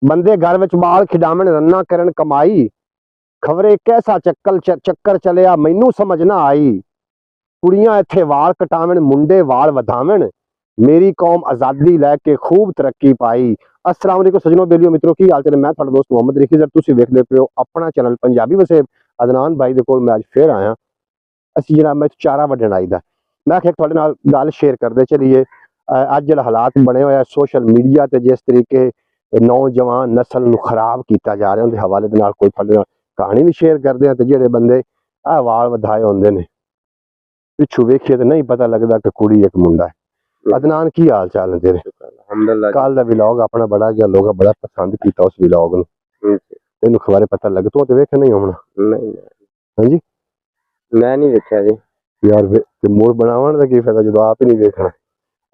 ਬੰਦੇ ਘਰ ਵਿੱਚ ਬਾਲ ਖਿਡਾਵਣ ਰੰਨਾ ਕਰਨ ਕਮਾਈ ਖਬਰੇ ਕੈਸਾ ਚੱਕਰ ਚਲਿਆ ਮੈਨੂੰ ਸਮਝ ਨਾ ਆਈ ਕੁੜੀਆਂ ਇੱਥੇ ਵਾਲ ਕਟਾਵਣ ਮੁੰਡੇ ਵਾਲ ਵਧਾਵਣ ਮੇਰੀ ਕੌਮ ਆਜ਼ਾਦੀ ਲੈ ਕੇ ਖੂਬ ਤਰੱਕੀ ਪਾਈ। अस्सलाम वालेकुम सजनों बेलियो मित्रों की हाल चाल मैं थोड़ा दोस्त मोहम्मद रिखी सर तुसी वेखदे पे हो अपना चैनल पंजाबी वसे अदनान भाई दे कोल मैं अज फिर आया असी जनाब मैं चारा वड्डण आई दा मैं आखिया थोड़े नाल गल शेयर करदे चलिए अज जिहड़े हालात बने होए सोशल मीडिया ते जिस तरीके नौजवान नस्ल नूं खराब कीता जा रहा उहदे हवाले दे नाल कोई थोड़े नाल कहानी भी शेयर करदे आ ते जिहड़े बंदे आ वाल वधाए हुंदे ने पिछू वेखिए ते नहीं पता लगदा कि कुड़ी एक मुंडा है। अदनान की हाल चाल है तेरे? कल दा व्लॉग अपना बड़ा गया लोग बड़ा पसंद किया उस व्लॉग नूं तेनू खबारे पता लग तू ते वेख नहीं होना नहीं हां जी मैं नहीं वेख्या जी यार ते मूड बनावन दा की फायदा जदों आप ही नहीं वेखना।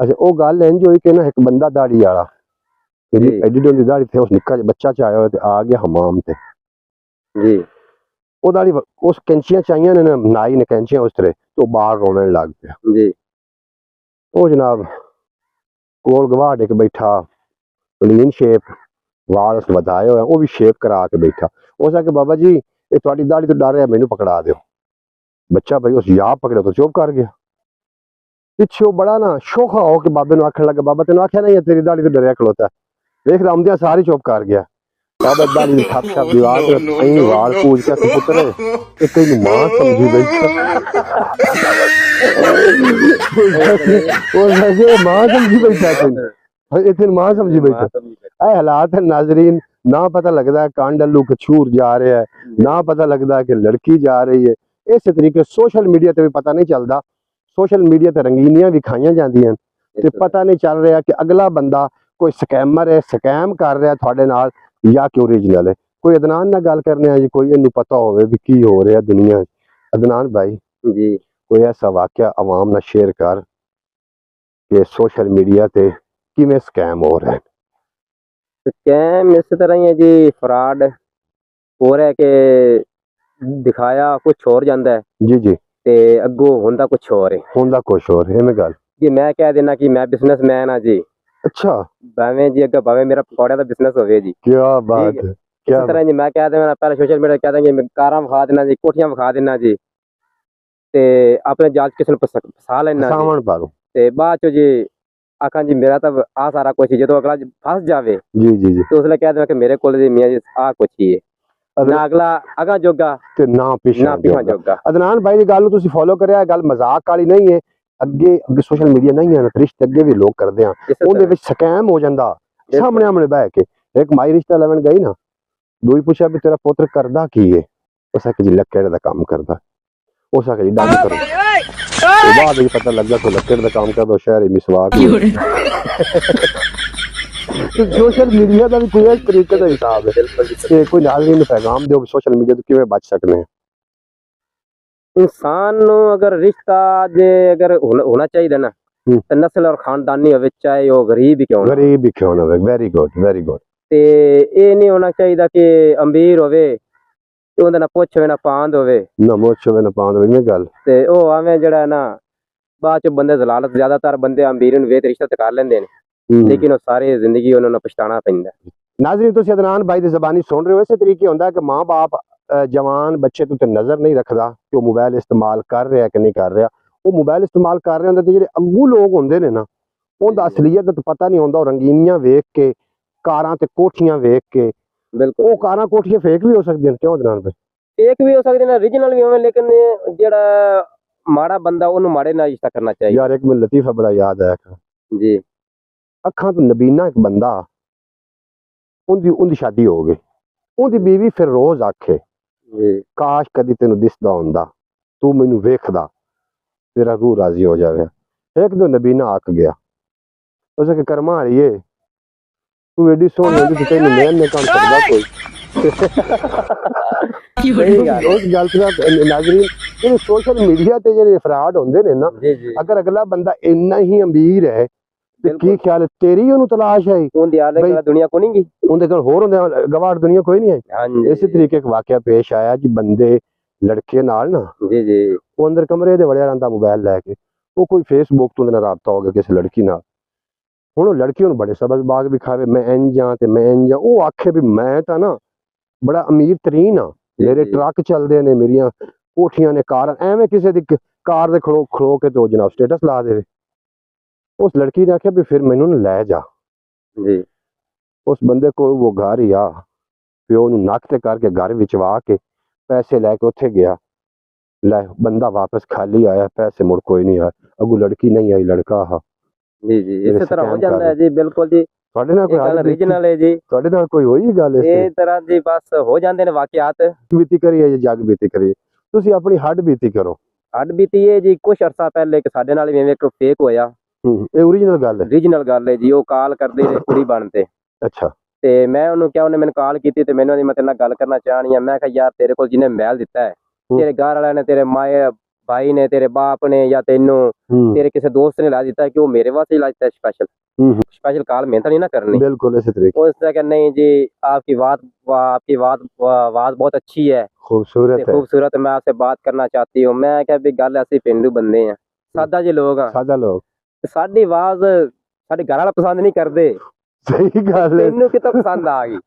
अच्छा ओ गल इंज होई कि ना एक बंदा दाढ़ी वाला तेरी एडी डोंदी दाढ़ी थे उस निक्का बच्चा च आया ते आ गया हमाम ते जी ओ दाढ़ी उस कैंचियां चाहिए ने नाई ने कैंचियां उस तरह तो बाल रोने लग गया जी ओ जनाब कोल गवाड़ एक बैठा क्लीन शेप वाल उस वधाए हुए वो भी शेप करा के बैठा उस आके बाबा जी ये थोड़ी दाढ़ी तो डर रहा है मैनू पकड़ा दो बच्चा भाई उस याब पकड़े तो चुप कर गया पिछे बड़ा ना शोखा हो कि बाबे आखन लगा बाबा तेन आख्या नहीं तेरी दाढ़ी तो डरिया खलोता देख रामदिया सारी चुप कर गया बाबा दाढ़ी थप थप दीवार वाल पूज के पुत्र एक मां समझी बैठा मां समझी बैठा तेन मां समझी बैठा ए हालात है नाजरीन ना पता लगता है कान डल्लू कछूर जा रहा है ना पता लगता है कि लड़की जा रही है इस तरीके सोशल मीडिया ते भी पता नहीं चलता सोशल मीडिया ते रंगीनियां विखाइयां जांदियां ते पता नहीं चल रहा कि अगला बंदा कोई स्कैमर है स्कैम कर रहा है थोड़े नाल या कि ओरिजिनल है। कोई अदनान ना गल करने जी कोई इन्नू पता होवे भी की हो रहा दुनिया अदनान भाई जी कोई ऐसा वाकया आवाम ना शेयर कर कि सोशल मीडिया ते किवें स्कैम हो रहे हैं? स्कैम इस तरह ही है जी फ्रॉड हो रहा है कि दिखाया कुछ और जाता है जी जी ते अगों होंदा कुछ और है होंदा कुछ और है। मैं गल जी मैं कह देना कि मैं बिजनेसमैन हाँ जी अच्छा भावें जी अगर भावें मेरा पकौड़े का बिजनेस होवे जी क्या बात है इस तरह जी मैं कह देना पहले सोशल मीडिया कह देंगे कारां विखा देना जी कोठियां विखा देना जी ते अपने जाल किसी ने फसा लेना ते बाद चो जी आखा जी मेरा तो आ सारा कुछ जो अगला फस जावे जी जी जी तो उसने कह देना कि मेरे को मियां जी आ कुछ ही है ना अगला अगा जोगा ते ना पिछा जोगा। अदनान भाई दी गल तुसी फॉलो करया गल मजाक वाली नहीं है अगे अगे सोशल मीडिया नहीं है रिश्ते अगे भी लोग करदे हैं उहदे विच स्कैम हो जांदा सामने आमने बह के एक माई रिश्ता लेवन गई ना दूई पूछा भी तेरा पुत्र करदा की है उस आखे जी लक्कड़ दा काम करदा उस आखे जी डंग करो तो बाद में पता लग गया तो लक्कड़ दा काम करदा शहर मिसवाक सोशल मीडिया का भी कोई तरीके का हिसाब है कोई नाज़रीन पैगाम दो सोशल मीडिया तो किवें बच सकते हैं? इंसान अगर रिश्ता जे अगर होना चाहिए ना तो नस्ल और खानदानी होवे चाहे वो गरीब ही क्यों ना होवे। वेरी गुड ते ये नहीं होना चाहिए कि अमीर होवे ते उंदे ना पुछ होवे ना पांद होवे ना मुछ होवे ना पांद होवे। गल ते ओ आवें जेड़ा ना बाद च बंदे जलालत ज्यादातर बंदे अमीर नूं वेत रिश्ता ते कर लेंदे ने लेकिन वो सारी जिंदगी उन्होंने पछताना पैंदा। नाज़रीन तुसीं अदनान भाई दी ज़बानी सुन रहे हो इस तरीके होंदा है कि माँ बाप जवान बच्चे तो नज़र नहीं रखता कि वो मोबाइल इस्तेमाल कर रहा है कि नहीं कर रहा वो मोबाइल इस्तेमाल कर रहे होंगे तो जो अगू लोग होंगे ने ना उनका असलीयत तो पता नहीं होंदा रंगीनियां वेख के कारां ते कोठियां वेख के बिल्कुल वो कारां कोठियां फेक भी हो सकती क्यों अदनान भाई? फेक भी हो सकती है ओरिजिनल भी होवे लेकिन जेड़ा माड़ा बंदा उन्होंने माड़े नाल रिश्ता करना चाहिए। यार एक मिनट लतीफा बड़ा याद आया जी अखा तो नबीना एक बंदा उनकी शादी हो गई उनकी बीवी फिर रोज आखे काश कदी तेन दिसदा होंदा तू मैनू वेखदा तेरा रूह राजी हो जावे। एक दो नबीना आक गया उसे कर्मा वालिए तू एडी सोहनी होंदी तेन मेहर ने काम करदा कोई उस गल नाज़रीन सोशल मीडिया ते जेडे फ्रॉड होंदे ने ना अगर अगला बंदा इन्ना ही अमीर है की ख्याल तेरी ओनू तलाश है दुनिया को नहीं उनके कोल होर होंदे गवाड़ दुनिया कोई नहीं है। इसी तरीके एक वाकया पेश आया जी बंदे लड़के नाल ना जी जी वो अंदर कमरे दे वड़िया रहिंदा मोबाइल लैके वो कोई फेसबुक तो उहदे नाल राबता हो गया किसी लड़की नाल ਹੁਣ ਉਹ ਲੜਕੀ ਉਹਨੂੰ ਬੜੇ ਸਬਜ਼ ਬਾਗ ਵਿਖਾਵੇ, ਮੈਂ ਇੰਜ ਆ ਤੇ ਮੈਂ ਇੰਜ ਆ। ਉਹ ਆਖੇ ਵੀ ਮੈਂ ਤਾਂ ਨਾ ਬੜਾ ਅਮੀਰ ਤਰੀਨ ਆ, ਮੇਰੇ ਜੀ। ਟਰੱਕ ਚੱਲਦੇ ਨੇ, ਮੇਰੀਆਂ ਕੋਠੀਆਂ ਨੇ, ਕਾਰ। ਐਵੇਂ ਕਿਸੇ ਦੀ ਕਾਰ ਦੇ ਖਲੋ ਕੇ ਤੇ ਉਹ ਜਨਾਬ ਸਟੇਟਸ ਲਾ ਦੇਵੇ। ਉਸ ਲੜਕੀ ਨੇ ਆਖਿਆ ਵੀ ਫਿਰ ਮੈਨੂੰ ਨਾ ਲੈ ਜਾ। ਜੀ ਉਸ ਬੰਦੇ ਕੋਲ ਉਹ ਘਰ ਹੀ ਆ, ਪਿਓ ਨੂੰ ਨੱਕ ਤੇ ਕਰਕੇ ਘਰ ਵਿਚਵਾ ਕੇ ਪੈਸੇ ਲੈ ਕੇ ਉੱਥੇ ਗਿਆ। ਲੈ ਬੰਦਾ ਵਾਪਸ ਖਾਲੀ ਆਇਆ, ਪੈਸੇ ਮੁੜ ਕੋਈ ਨਹੀਂ ਆਇਆ। ਅੱਗੋਂ ਲੜਕੀ ਨਹੀਂ ਆਈ, ਲੜਕਾ ਆ। ਜੀ ਜੀ ਮੇਰੇ ਇਸੇ ਤਰ੍ਹਾਂ ਹੋ scam ਜਾਂਦਾ ਹੈ ਜੀ, ਬਿਲਕੁਲ ਜੀ। ਤੁਹਾਡੇ ਨਾਲ ਕੋਈ ਇਹ ਗੱਲ ਹਾਲ ਬੀਤੀ? ਰੀਜਨਲ ਹੈ ਜੀ, ਤੁਹਾਡੇ ਨਾਲ ਕੋਈ ਹੋਈ ਗੱਲ ਇਸ ਇਹ ਤਰ੍ਹਾਂ ਦੀ ਬਸ ਹੋ ਜਾਂਦੇ ਨੇ ਵਾਕਿਆਤ। ਬੀਤੀ ਕਰੀਏ ਜਾਂ ਜੱਗ ਬੀਤੀ ਕਰੀਏ? ਤੁਸੀਂ ਆਪਣੀ ਹੱਡ ਬੀਤੀ ਕਰੋ। ਹੱਡ ਬੀਤੀ ਹੈ ਜੀ, ਕੁਛ ਅਰਸਾ ਪਹਿਲੇ ਇੱਕ ਸਾਡੇ ਨਾਲ ਵੀ ਐਵੇਂ ਇੱਕ ਫੇਕ ਹੋਇਆ। ਇਹ ਓਰੀਜਨਲ ਗੱਲ ਹੈ? ਰੀਜਨਲ ਗੱਲ ਹੈ ਜੀ। ਉਹ ਕਾਲ ਕਰਦੇ ਨੇ ਕੁੜੀ ਬਣ ਤੇ, ਅੱਛਾ। ਤੇ ਮੈਂ ਉਹਨੂੰ ਕਿਹਾ, ਉਹਨੇ ਮੈਨੂੰ ਕਾਲ ਕੀਤੀ ਤੇ ਮੈਨੂੰ ਮੈਂ ਤੇਰੇ ਨਾਲ ਗੱਲ ਕਰਨਾ ਚਾਹਣੀ ਆ। ਮੈਂ ਕਿਹਾ ਯਾਰ ਤੇਰੇ ਕੋਲ ਜਿਹਨੇ ਮਹਿਲ ਦਿੱਤਾ ਹੈ, ਤੇਰੇ ਘਰ ਵਾਲਿਆਂ ਨੇ, ਤੇਰੇ ਮਾਏ ਭਾਈ ਨੇ, ਤੇਰੇ ਬਾਪ ਨੇ, ਜਾਂ ਤੈਨੂੰ ਤੇਰੇ ਕਿਸੇ ਦੋਸਤ ਨੇ ਲਾ ਦਿੱਤਾ है कि वो मेरे वास्ते ही ला देता है स्पेशल स्पेशल कॉल मेहनत नहीं ना करनी। बिल्कुल इसी तरीके। उसने कहा नहीं जी आपकी बात बहुत अच्छी है, खूबसूरत, मैं आपसे बात करना चाहती हूँ। मैं क्या भी गल ऐसी पिंडू बंदे हैं, सादा जी लोग हैं, सादा लोग, साडी आवाज साडे घर वाला पसंद नहीं करते। सही गल है, तेनू कितों पसंद आ गई?